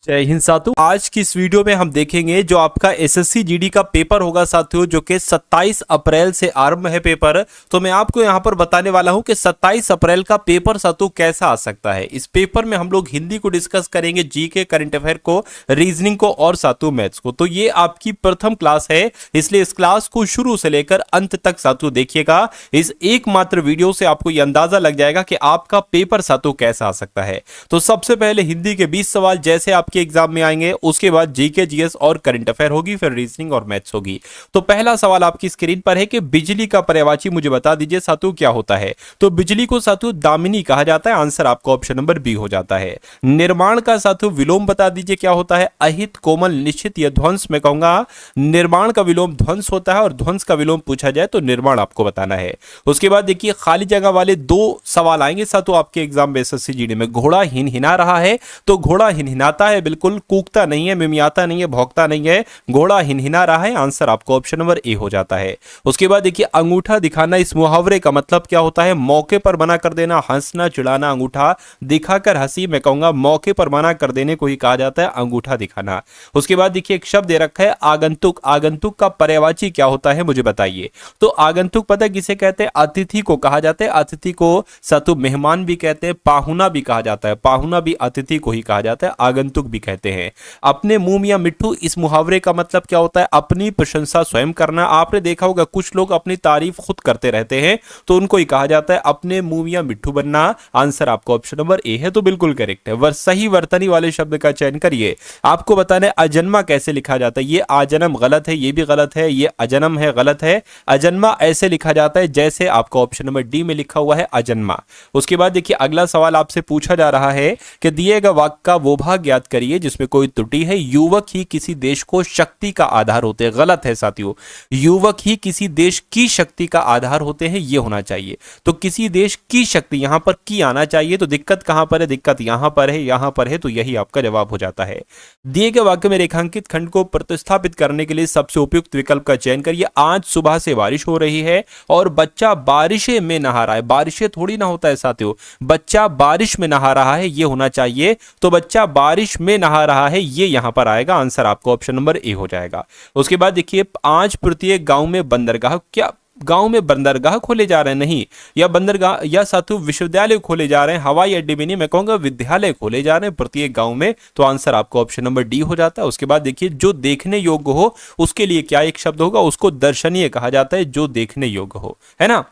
जय हिंद साथियों। आज की इस वीडियो में हम देखेंगे जो आपका एसएससी जीडी का पेपर होगा साथियों, जो कि 27 अप्रैल से आरंभ है पेपर। तो मैं आपको यहां पर बताने वाला हूं कि 27 अप्रैल का पेपर साथियों कैसा आ सकता है। इस पेपर में हम लोग हिंदी को डिस्कस करेंगे, जीके, करंट अफेयर को, रीजनिंग को और साथियों मैथ्स को। तो ये आपकी प्रथम क्लास है, इसलिए इस क्लास को शुरू से लेकर अंत तक साथियों देखिएगा। इस एकमात्र वीडियो से आपको यह अंदाजा लग जाएगा कि आपका पेपर साथियों कैसा आ सकता है। तो सबसे पहले हिंदी के 20 सवाल जैसे आपके एग्जाम में आएंगे, उसके बाद जीके, जीएस और करंट अफेयर होगी, फिर रीजनिंग और मैथ्स होगी। तो पहला सवाल आपकी स्क्रीन पर है कि बिजली का पर्यायवाची मुझे बता दीजिए साथियों क्या होता है। तो बिजली को साथियों दामिनी कहा जाता है। आंसर आपका ऑप्शन नंबर बी हो जाता है। निर्माण का साथियों विलोम बता दीजिए क्या होता है। अहित, कोमल, निश्चित या ध्वंस। मैं कहूंगा निर्माण का विलोम ध्वंस होता है, और ध्वंस का विलोम पूछा जाए तो निर्माण आपको बताना है। उसके बाद देखिए खाली जगह वाले दो सवाल आएंगे साथियों आपके एग्जाम में एसएससी जीडी में। घोड़ा हिनहिना रहा है, तो घोड़ा हिनहिनाता है, बिल्कुल कूकता नहीं है, मिमियाता नहीं है, भौंकता नहीं है, घोड़ा हिनहिना रहा है। आंसर आपको ऑप्शन नंबर ए हो जाता है। उसके बाद देखिए अंगूठा दिखाना, इस मुहावरे का मतलब क्या होता है। मौके पर मना कर देना, हंसना, चिढ़ाना, अंगूठा दिखाकर हंसी। मैं कहूंगा मौके पर मना कर देने को ही कहा जाता है अंगूठा दिखाना। उसके बाद देखिए एक शब्द दे रखा है आगंतुक। आगंतुक का पर्यायवाची क्या होता है मुझे बताइए। तो आगंतुक पता किसे कहते हैं, अतिथि को कहा जाता है। अतिथि को साथियों मेहमान भी कहते हैं, पाहुना भी कहा जाता है। पाहुना भी अतिथि को ही कहा जाता है, आगंतुक भी कहते हैं। अपने मुंह मियां मिट्ठू, इस मुहावरे का मतलब क्या होता है, अपनी प्रशंसा स्वयं करना। आपने देखा होगा कुछ लोग अपनी तारीफ खुद करते रहते हैं, तो उनको ही कहा जाता है अपने मुंह मियां मिट्ठू बनना। आंसर आपका ऑप्शन नंबर ए है, तो बिल्कुल करेक्ट है। सही वर्तनी वाले शब्द का चयन करिए। आपको बताना है अजन्मा कैसे लिखा जाता है। ये आजन्म गलत है, ये भी गलत है, ये अजन्म है, गलत है। अजन्मा ऐसे लिखा जाता है जैसे आपका ऑप्शन नंबर डी में लिखा हुआ है अजन्मा। उसके बाद देखिए अगला सवाल आपसे पूछा जा रहा है कि दिए गए वाक्य का वो भाग याद करिए जिसमें कोई त्रुटि है। युवक ही किसी देश को शक्ति का आधार होते हैं, गलत है साथियों। युवक ही किसी देश की शक्ति का आधार होते हैं, ये होना चाहिए। तो किसी देश की शक्ति, यहां पर की आना चाहिए। तो दिक्कत कहां पर है, दिक्कत यहां पर है, यहां पर है, तो यही आपका जवाब हो जाता है। दिए गए वाक्य में रेखांकित खंड को प्रतिस्थापित करने के लिए सबसे उपयुक्त विकल्प का चयन करिए। आज सुबह से बारिश हो रही है और बच्चा बारिशे में नहा रहा है। बारिशे थोड़ी ना होता है साथियों, बच्चा बारिश में नहा रहा है, ये होना चाहिए। तो बच्चा बारिश में नहा रहा है, ये यहां पर आएगा। आंसर आपको ऑप्शन नंबर ए हो जाएगा। उसके बाद देखिए आज प्रत्येक गांव में बंदरगाह, क्या गांव में बंदरगाह खोले जा रहे हैं, नहीं, या बंदरगाह या साथियों विश्वविद्यालय खोले जा रहे हैं, हवाई अड्डे भी नहीं, मैं कहूंगा विद्यालय खोले जा रहे हैं प्रत्येक गांव में। तो आंसर आपको ऑप्शन नंबर डी हो जाता है। उसके बाद देखिए जो देखने योग्य हो उसके लिए क्या एक शब्द होगा, उसको दर्शनीय कहा जाता है, जो देखने योग्य हो, है ना।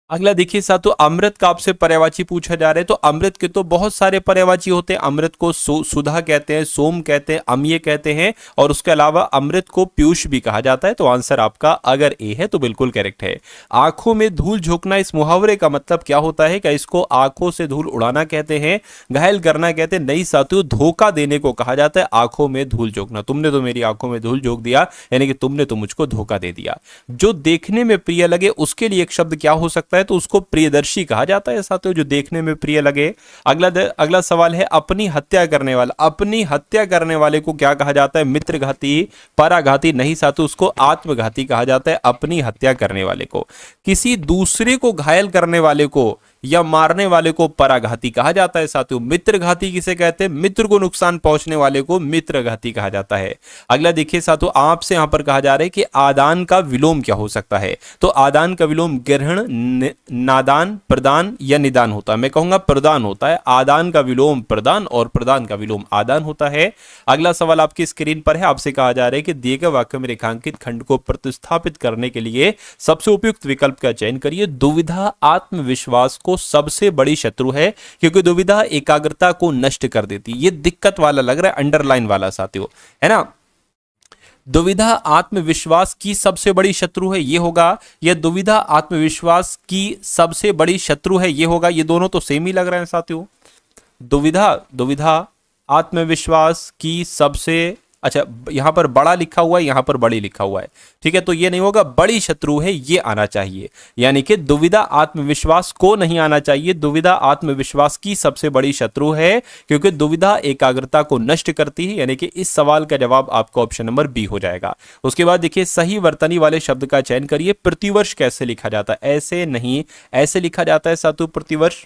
अगला देखिए साथियों अमृत का आपसे पर्यायवाची पूछा जा रहा है। तो अमृत के तो बहुत सारे पर्यायवाची होते हैं। अमृत को सुधा कहते हैं, सोम कहते हैं, अम्य कहते हैं, और उसके अलावा अमृत को पीयूष भी कहा जाता है। तो आंसर आपका अगर ए है तो बिल्कुल करेक्ट है। आंखों में धूल झोंकना, इस मुहावरे का मतलब क्या होता है। क्या इसको आंखों से धूल उड़ाना कहते हैं, घायल करना कहते हैं, नहीं साथियों धोखा देने को कहा जाता है आंखों में धूल झोंकना। तुमने तो मेरी आंखों में धूल झोंक दिया, यानी कि तुमने तो मुझको धोखा दे दिया। जो देखने में प्रिय लगे उसके लिए एक शब्द क्या हो सकता है, तो उसको प्रियदर्शी कहा जाता है साथियों, जो देखने में प्रिय लगे। अगला सवाल है अपनी हत्या करने वाला। अपनी हत्या करने वाले को क्या कहा जाता है, मित्रघाती, पराघाती, नहीं साथियों उसको आत्मघाती कहा जाता है अपनी हत्या करने वाले को। किसी दूसरे को घायल करने वाले को या मारने वाले को पराघाती कहा जाता है साथियों। मित्रघाती किसे कहते हैं, मित्र को नुकसान पहुंचने वाले को मित्रघाती कहा जाता है। अगला देखिए साथियों आपसे यहां पर कहा जा रहा है कि आदान का विलोम क्या हो सकता है। तो आदान का विलोम ग्रहण, नादान, प्रदान या निदान होता है। मैं कहूंगा प्रदान होता है। आदान का विलोम प्रदान और प्रदान का विलोम आदान होता है। अगला सवाल आपकी स्क्रीन पर है। आपसे कहा जा रहा है कि दिए गए वाक्य में रेखांकित खंड को प्रतिस्थापित करने के लिए सबसे उपयुक्त विकल्प का चयन करिए। दुविधा आत्मविश्वास को सबसे बड़ी शत्रु है, क्योंकि दुविधा एकाग्रता को नष्ट कर देती है। ये दिक्कत वाला लग रहा है, अंडरलाइन वाला साथियों, है ना। दुविधा आत्मविश्वास की सबसे बड़ी शत्रु है, ये होगा। यह दुविधा आत्मविश्वास की सबसे बड़ी शत्रु है, ये होगा। ये दोनों तो सेम ही लग रहे हैं साथियों। दुविधा आत्मविश्वास की सबसे, अच्छा यहां पर बड़ा लिखा हुआ है, यहां पर बड़ी लिखा हुआ है, ठीक है। तो ये नहीं होगा, बड़ी शत्रु है ये आना चाहिए, यानी कि दुविधा आत्मविश्वास को नहीं आना चाहिए। दुविधा आत्मविश्वास की सबसे बड़ी शत्रु है, क्योंकि दुविधा एकाग्रता को नष्ट करती है, यानी कि इस सवाल का जवाब आपका ऑप्शन नंबर बी हो जाएगा। उसके बाद देखिए सही वर्तनी वाले शब्द का चयन करिए। प्रतिवर्ष कैसे लिखा जाता है, ऐसे नहीं, ऐसे लिखा जाता है साथियों प्रतिवर्ष।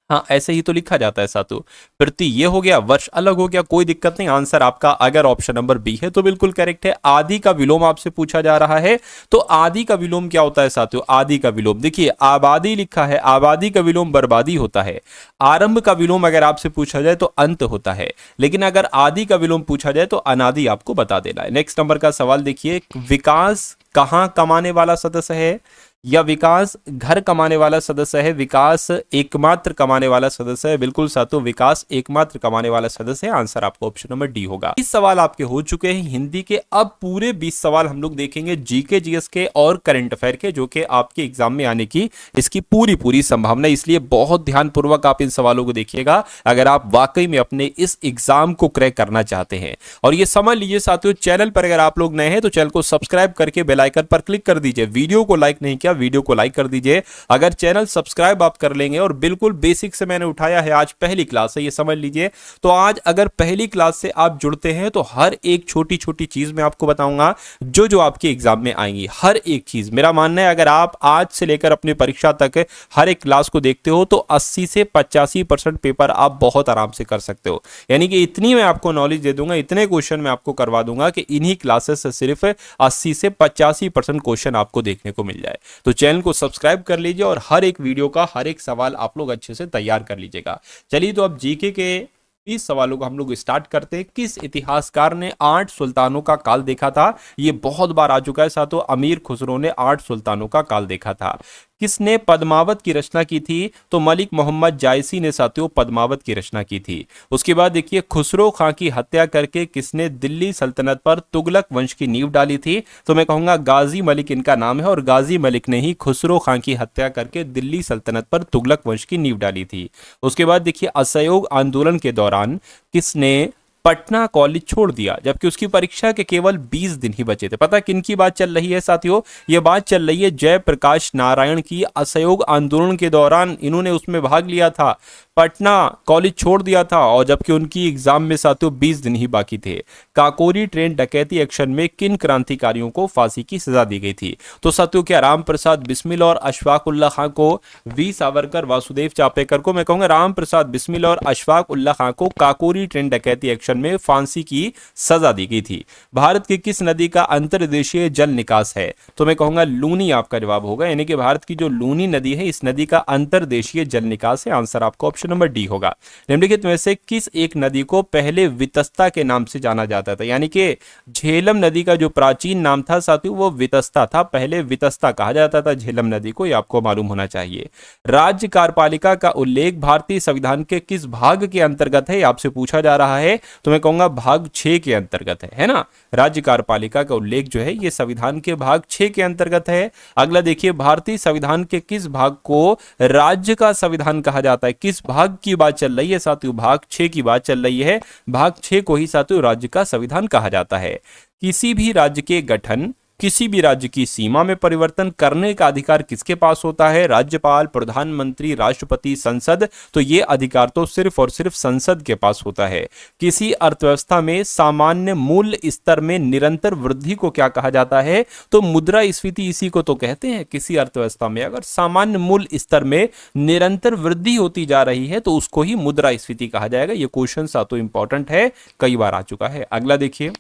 हाँ, ऐसे ही तो लिखा जाता है साथियों। प्रति ये हो गया, वर्ष अलग हो गया, कोई दिक्कत नहीं। आंसर आपका अगर ऑप्शन नंबर बी है तो बिल्कुल करेक्ट है। आदि का विलोम आपसे पूछा जा रहा है, तो आदि का विलोम क्या होता है साथियों? आदि का विलोम देखिए, आबादी लिखा है, आबादी का विलोम बर्बादी होता है। आरंभ का विलोम अगर आपसे पूछा जाए तो अंत होता है, लेकिन अगर आदि का विलोम पूछा जाए तो अनादि आपको बता देना है। नेक्स्ट नंबर का सवाल देखिए, विकास कहां कमाने वाला सदस्य है, या विकास घर कमाने वाला सदस्य है, विकास एकमात्र कमाने वाला सदस्य है? बिल्कुल साथियों, विकास एकमात्र कमाने वाला सदस्य है। आंसर आपको ऑप्शन नंबर डी होगा। 20 सवाल आपके हो चुके हैं हिंदी के। अब पूरे 20 सवाल हम लोग देखेंगे जीके जीएस के और करंट अफेयर के, जो कि आपके एग्जाम में आने की इसकी पूरी संभावना, इसलिए बहुत ध्यानपूर्वक आप इन सवालों को देखिएगा अगर आप वाकई में अपने इस एग्जाम को क्रैक करना चाहते हैं। और ये समझ लीजिए साथियों, चैनल पर अगर आप लोग नए हैं तो चैनल को सब्सक्राइब करके बेल आइकन पर क्लिक कर दीजिए। वीडियो को लाइक नहीं किया, वीडियो को लाइक कर दीजिए। अगर चैनल सब्सक्राइब आप कर लेंगे, और बिल्कुल बेसिक से मैंने उठाया है, आज पहली क्लास है ये समझ लीजिए, तो आज अगर पहली क्लास से आप जुड़ते हैं तो हर एक छोटी छोटी चीज मैं आपको बताऊंगा जो जो आपके एग्जाम में आएंगी। हर एक चीज मेरा मानना है, अगर आप आज से लेकर अपनी परीक्षा तक हर एक क्लास को देखते हो तो 80 से 85% पेपर आप बहुत आराम से कर सकते हो। यानी कि इतनी मैं आपको नॉलेज दे दूंगा, इतने क्वेश्चन मैं आपको करवा दूंगा कि इन्हीं क्लासेस से सिर्फ 80 से 85% क्वेश्चन आपको देखने को मिल जाए। तो चैनल को सब्सक्राइब कर लीजिए और हर एक वीडियो का हर एक सवाल आप लोग अच्छे से तैयार कर लीजिएगा। चलिए, तो अब जीके के 20 सवालों को हम लोग स्टार्ट करते हैं। किस इतिहासकार ने 8 सुल्तानों का काल देखा था? ये बहुत बार आ चुका है साथियों, अमीर खुसरो ने 8 सुल्तानों का काल देखा था। किसने पद्मावत की रचना की थी? तो मलिक मोहम्मद जायसी ने साथियों पद्मावत की रचना की थी। उसके बाद देखिए, खुसरो खां की हत्या करके किसने दिल्ली सल्तनत पर तुगलक वंश की नींव डाली थी? तो मैं कहूंगा गाजी मलिक इनका नाम है, और गाजी मलिक ने ही खुसरो खां की हत्या करके दिल्ली सल्तनत पर तुगलक वंश की नींव डाली थी। उसके बाद देखिए, असहयोग आंदोलन के दौरान किसने पटना कॉलेज छोड़ दिया, जबकि उसकी परीक्षा के केवल 20 दिन ही बचे थे? पता किन की बात चल रही है साथियों? ये बात चल रही है जयप्रकाश नारायण की। असहयोग आंदोलन के दौरान इन्होंने उसमें भाग लिया था, पटना कॉलेज छोड़ दिया था, और जबकि उनकी एग्जाम में साथियों 20 दिन ही बाकी थे। काकोरी ट्रेन डकैती एक्शन में किन क्रांतिकारियों को फांसी की सजा दी गई थी? तो साथियों, क्या राम प्रसाद बिस्मिल और अशफाक उल्लाह खां को, वी सावरकर, वासुदेव चापेकर को? मैं कहूंगा राम प्रसाद बिस्मिल और अशफाक उल्लाह खां को काकोरी ट्रेन डकैती एक्शन में फांसी की सजा दी गई थी। भारत की किस नदी का अंतर्देशीय जल निकास है? तो मैं कहूंगा लूनी आपका जवाब होगा, यानी कि भारत की जो लूनी नदी है, इस नदी का अंतर्देशीय जल निकास है। आंसर आपको ऑप्शन नंबर डी होगा। निम्नलिखित में से किस एक नदी को पहले वितस्ता के नाम से जाना जाता था? यानी कि झेलम नदी का जो प्राचीन नाम था साथियों वो वितस्ता था, पहले वितस्ता कहा जाता था झेलम नदी को, ये आपको मालूम होना चाहिए। राज्य कार्यपालिका का उल्लेख भारतीय संविधान के किस भाग के अंतर्गत है? आपसे पूछा जा रहा है, तो मैं कहूंगा भाग 6 के अंतर्गत है ना। राज्य कार्यपालिका का उल्लेख जो है ये संविधान के भाग 6 के अंतर्गत है। अगला देखिए, भारतीय संविधान के किस भाग को राज्य का संविधान कहा जाता है? किस भाग की बात चल रही है साथियों? भाग 6 की बात चल रही है। भाग 6 को ही साथियों राज्य का संविधान कहा जाता है। किसी भी राज्य के गठन, किसी भी राज्य की सीमा में परिवर्तन करने का अधिकार किसके पास होता है? राज्यपाल, प्रधानमंत्री, राष्ट्रपति, संसद? तो ये अधिकार तो सिर्फ और सिर्फ संसद के पास होता है। किसी अर्थव्यवस्था में सामान्य मूल्य स्तर में निरंतर वृद्धि को क्या कहा जाता है? तो मुद्रास्फीति इसी को तो कहते हैं। किसी अर्थव्यवस्था में अगर सामान्य मूल्य स्तर में निरंतर वृद्धि होती जा रही है तो उसको ही मुद्रास्फीति कहा जाएगा। ये क्वेश्चन सातों इंपॉर्टेंट है, कई बार आ चुका है। अगला देखिए,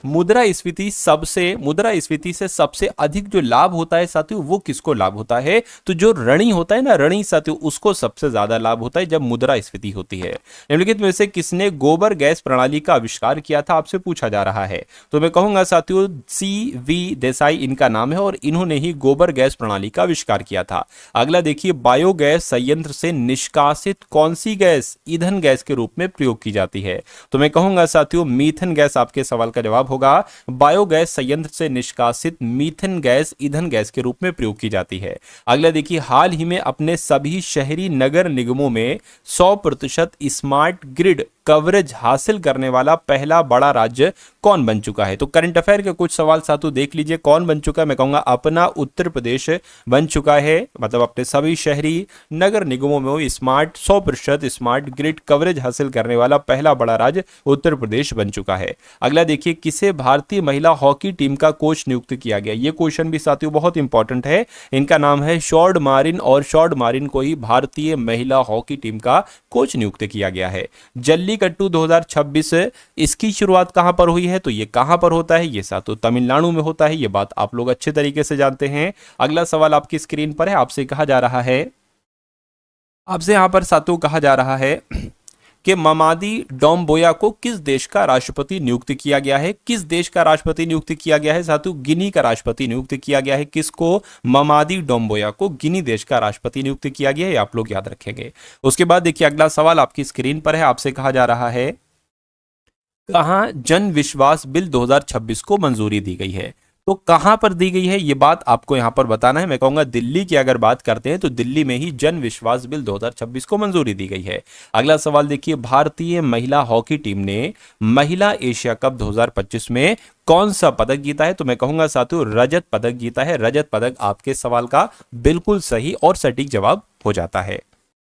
मुद्रास्फीति से सबसे अधिक जो लाभ होता है साथियों वो किसको लाभ होता है? तो जो ऋणी होता है ना, ऋणी साथियों, उसको सबसे ज्यादा लाभ होता है जब मुद्रास्फीति होती है। निम्नलिखित में से किसने गोबर गैस प्रणाली का आविष्कार किया था? आपसे पूछा जा रहा है, तो मैं कहूंगा साथियों CV देसाई इनका नाम है, और इन्होंने ही गोबर गैस प्रणाली का आविष्कार किया था। अगला देखिए, बायोगैस संयंत्र से निष्कासित कौन सी गैस ईंधन गैस के रूप में प्रयोग की जाती है? तो मैं कहूंगा साथियों मीथेन गैस आपके सवाल का जवाब होगा। बायोगैस संयंत्र से निष्कासित मीथेन गैस ईंधन गैस के रूप में प्रयोग की जाती है। अगला देखिए, हाल ही में अपने सभी शहरी नगर निगमों में 100% स्मार्ट ग्रिड कवरेज हासिल करने वाला पहला बड़ा राज्य कौन बन चुका है? तो करंट अफेयर के कुछ सवाल साथों देख लीजिए, कौन बन चुका है? मैं कहूंगा अपना उत्तर प्रदेश बन चुका है। मतलब अपने सभी शहरी नगर निगमों में वो स्मार्ट 100% स्मार्ट ग्रिड कवरेज हासिल करने वाला पहला बड़ा राज्य उत्तर प्रदेश बन चुका है। अगला देखिए, किसे भारतीय महिला हॉकी टीम का कोच नियुक्त किया गया? ये क्वेश्चन भी साथियों बहुत इंपॉर्टेंट है। इनका नाम है शॉर्ड मारिन और शॉर्ड मारिन को ही भारतीय महिला हॉकी टीम का कोच नियुक्त किया गया है। जल्लीकट्टू 2026 इसकी शुरुआत कहां पर हुई है? तो ये कहां पर होता है? ये साथियों तमिलनाडु में होता है। ये बात आप लोग अच्छे तरीके से जानते हैं। अगला सवाल आपकी स्क्रीन पर है। आपसे कहा जा रहा है, आपसे यहां पर साथियों कहा जा रहा है कि ममादी डोम्बोया को किस देश का राष्ट्रपति नियुक्त किया गया है? किस देश का राष्ट्रपति नियुक्त किया गया है साथियों? गिनी का राष्ट्रपति नियुक्त किया गया है। किसको? ममादी डोम्बोया को गिनी देश का राष्ट्रपति नियुक्त किया गया है। आप लोग याद रखेंगे। उसके बाद देखिए, अगला सवाल आपकी स्क्रीन पर है। आपसे कहा जा रहा है, कहां जन विश्वास बिल 2026 को मंजूरी दी गई है? तो कहां पर दी गई है ये बात आपको यहां पर बताना है। मैं कहूंगा दिल्ली की अगर बात करते हैं तो दिल्ली में ही जन विश्वास बिल 2026 को मंजूरी दी गई है। अगला सवाल देखिए, भारतीय महिला हॉकी टीम ने महिला एशिया कप 2025 में कौन सा पदक जीता है? तो मैं कहूंगा साथियों रजत पदक जीता है। रजत पदक आपके सवाल का बिल्कुल सही और सटीक जवाब हो जाता है।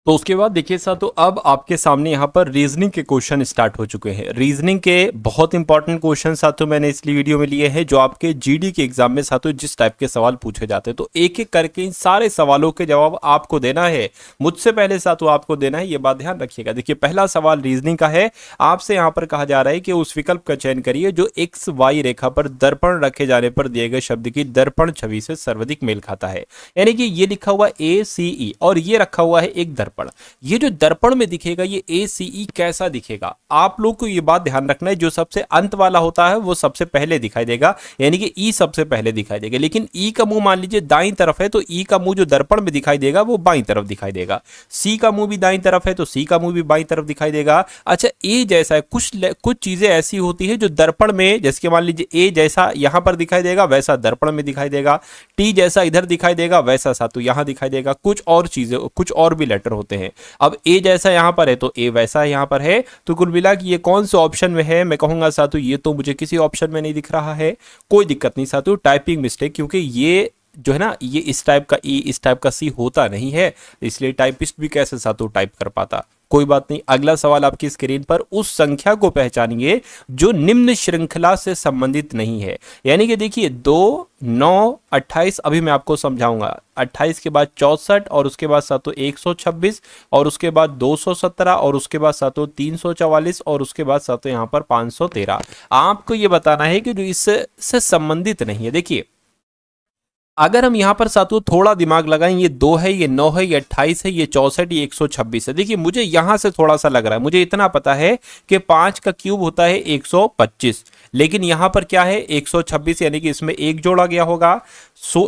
तो उसके बाद देखिए साथियों, अब आपके सामने यहाँ पर रीजनिंग के क्वेश्चन स्टार्ट हो चुके हैं। रीजनिंग के बहुत इंपॉर्टेंट क्वेश्चन साथियों मैंने इसलिए वीडियो में लिए हैं, जो आपके जीडी के एग्जाम में साथियों जिस टाइप के सवाल पूछे जाते हैं। तो एक एक करके इन सारे सवालों के जवाब आपको देना है। मुझसे पहले साथियों आपको देना है, ये बात ध्यान रखिएगा। देखिए पहला सवाल रीजनिंग का है। आपसे यहाँ पर कहा जा रहा है कि उस विकल्प का चयन करिए जो एक्स वाई रेखा पर दर्पण रखे जाने पर दिए गए शब्द की दर्पण छवि से सर्वाधिक मेल खाता है। यानी कि ये लिखा हुआ ACE और ये रखा हुआ है एक दर्पण। ये जो दर्पण में दिखेगा ये ACE कैसा दिखेगा? आप लोग को ये बात ध्यान रखना है, जो सबसे अंत वाला होता है वो सबसे पहले दिखाई देगा, यानी कि E सबसे पहले दिखाई देगा। लेकिन E का मुंह मान लीजिए दाईं तरफ है तो E का मुंह जो दर्पण में दिखाई देगा वो बाईं तरफ दिखाई देगा। C का मुंह भी दाईं तरफ है तो C का मुंह भी बाईं तरफ दिखाई देगा। अच्छा A जैसा है, कुछ चीजें ऐसी होती है जो दर्पण में, जैसे कि मान लीजिए A जैसा यहां पर दिखाई देगा वैसा दर्पण में दिखाई देगा, T जैसा इधर दिखाई देगा वैसा सातु यहां दिखाई देगा। कुछ और चीजें, कुछ और भी लेटर होते हैं। अब ए जैसा यहां पर है तो ए वैसा यहां पर है। तो कुल मिला कि ये कौन से ऑप्शन में है? मैं कहूंगा साथू ये तो मुझे किसी ऑप्शन में नहीं दिख रहा है। कोई दिक्कत नहीं साथू, टाइपिंग मिस्टेक, क्योंकि ये जो है ना ये इस टाइप का ई इस टाइप का सी होता नहीं है, इसलिए टाइपिस्ट भी कैसे साथू टाइप कर पाता। कोई बात नहीं। अगला सवाल आपकी स्क्रीन पर, उस संख्या को पहचानिए जो निम्न श्रृंखला से संबंधित नहीं है। यानी कि देखिए 2, 9, 28, अभी मैं आपको समझाऊंगा। 28 के बाद 64 और उसके बाद सातों 126 और उसके बाद 217 और उसके बाद सातों 344 और उसके बाद सातों यहाँ पर 513। आपको ये बताना है कि जो इससे संबंधित नहीं है। देखिए अगर हम यहां पर साथियों थोड़ा दिमाग लगाएं, ये 2 है, ये 9 है, ये 28 है, ये 64, ये 126 है। देखिए मुझे यहां से थोड़ा सा लग रहा है, मुझे इतना पता है कि 5 का क्यूब होता है 125, लेकिन यहां पर क्या है 126, यानी कि इसमें एक जोड़ा गया होगा।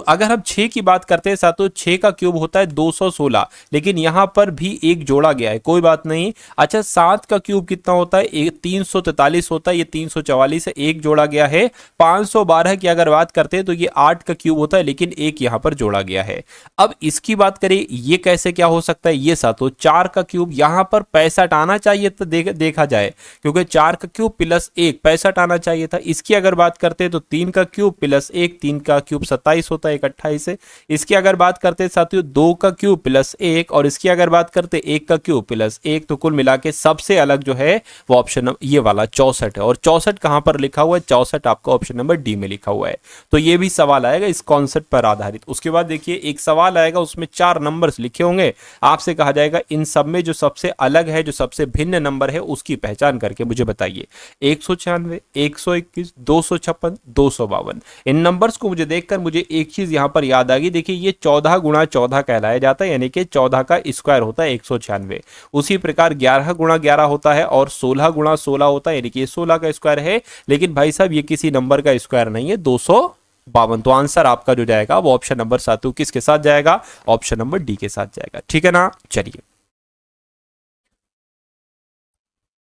अगर हम 6 की बात करते हैं साथियों, 6 का क्यूब होता है 216, लेकिन यहां पर भी एक जोड़ा गया है। कोई बात नहीं। अच्छा 7 का क्यूब कितना होता है? 343 होता है, ये 344 है, एक जोड़ा गया है। 512 की अगर बात करते हैं तो ये 8 का क्यूब होता है, लेकिन एक यहां पर जोड़ा गया है। अब इसकी बात करें, ये कैसे क्या हो सकता है? ये साथियों 4 का क्यूब, यहां पर 65 आना चाहिए तो देखा जाए, क्योंकि 4 का क्यूब प्लस 1 65 आना चाहिए था। इसकी अगर बात करते हैं तो 3 का क्यूब प्लस 1, 3 का क्यूब 27 होता है, 28 है। इसकी अगर बात करते हैं साथियों 2 का क्यूब प्लस 1 और इसकी अगर बात करते हैं 1 का क्यूब प्लस 1, तो कुल मिला के सबसे अलग जो है वो ऑप्शन ये वाला 64 है। और 64 कहां पर लिखा हुआ है? 64 आपका ऑप्शन नंबर डी में लिखा हुआ है। तो ये भी सवाल आएगा इस कॉन्सेप्ट पर आधारित। उसके बाद देखिए एक सवाल आएगा, उसमें 4 नंबर्स लिखे होंगे। आपसे कहा जाएगा इन सब में जो सबसे अलग है, जो सबसे भिन्न नंबर है, उसकी पहचान करके मुझे बताइए। 196, 121, 256, 252। इन नंबर्स को मुझे देखकर मुझे एक चीज यहां पर याद आ गई। देखिए ये 14 गुणा 14 कहलाया जाता है, यानी कि 14 का स्क्वायर होता है 196। उसी प्रकार 11 गुणा 11 होता है और 16 गुणा 16 होता है, यानी कि ये 16 का स्क्वायर है। लेकिन भाई साहब ये किसी नंबर का स्क्वायर नहीं है, 252। तो आंसर आपका जो जाएगा वो ऑप्शन नंबर 7 किसके साथ जाएगा? ऑप्शन नंबर डी के साथ जाएगा। ठीक है ना? चलिए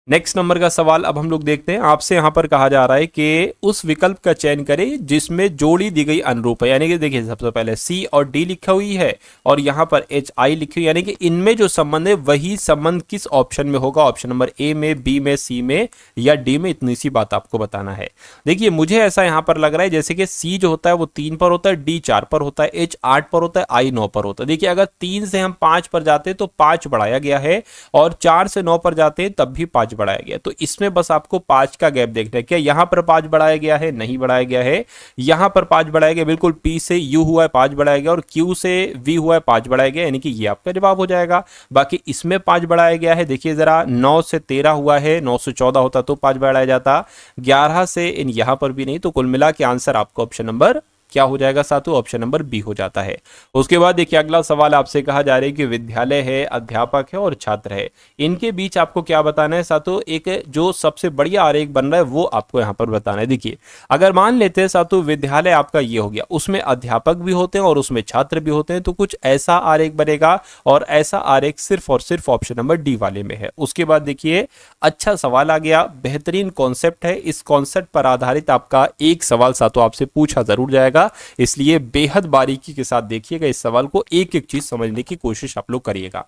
नेक्स्ट नंबर का सवाल अब हम लोग देखते हैं। आपसे यहाँ पर कहा जा रहा है कि उस विकल्प का चयन करें जिसमें जोड़ी दी गई अनुरूप है। यानी कि देखिए सबसे पहले सी और डी लिखा हुई है और यहाँ पर एच आई लिखी हुई, यानी कि इनमें जो संबंध है वही संबंध किस ऑप्शन में होगा, ऑप्शन नंबर ए में, बी में, सी में या डी में। इतनी सी बात आपको बताना है। देखिए मुझे ऐसा यहाँ पर लग रहा है जैसे कि सी जो होता है वो 3 पर होता है, डी 4 पर होता है, एच 8 पर होता है, आई 9 पर होता है। देखिए अगर 3 से हम 5 पर जाते हैं तो 5 बढ़ाया गया है और 4 से 9 पर जाते हैं तब भी 5 बढ़ाया गया। तो इसमें बस आपको 5 का गैप देखना है। क्या यहां पर 5 बढ़ाया गया है? नहीं बढ़ाया गया है। यहां पर 5 बढ़ाया गया, बिल्कुल पी से यू हुआ है 5 बढ़ाया गया और क्यू से वी हुआ है 5 बढ़ाया गया, यानी कि ये आपका जवाब हो जाएगा। बाकी इसमें 5 बढ़ाया गया है। देखिए जरा 9 से 13 हुआ है, 9 से 14 होता तो 5 बढ़ाया जाता, 11 से इन यहां पर भी नहीं। तो कुल मिला के आंसर आपको ऑप्शन नंबर क्या हो जाएगा साथियों? ऑप्शन नंबर बी हो जाता है। उसके बाद देखिए अगला सवाल आपसे कहा जा रहा है कि विद्यालय है, अध्यापक है और छात्र है, इनके बीच आपको क्या बताना है साथियों? एक जो सबसे बढ़िया आरेख बन रहा है वो आपको यहां पर बताना है। देखिए अगर मान लेते हैं साथियों विद्यालय आपका ये हो गया, उसमें अध्यापक भी होते हैं और उसमें छात्र भी होते हैं, तो कुछ ऐसा आरेख बनेगा और ऐसा आरेख सिर्फ और सिर्फ ऑप्शन नंबर डी वाले में है। उसके बाद देखिए अच्छा सवाल आ गया, बेहतरीन कॉन्सेप्ट है, इस कॉन्सेप्ट पर आधारित आपका एक सवाल साथियों आपसे पूछा जरूर जाएगा, इसलिए बेहद बारीकी के साथ देखिएगा इस सवाल को, एक एक चीज समझने की कोशिश आप लोग करिएगा।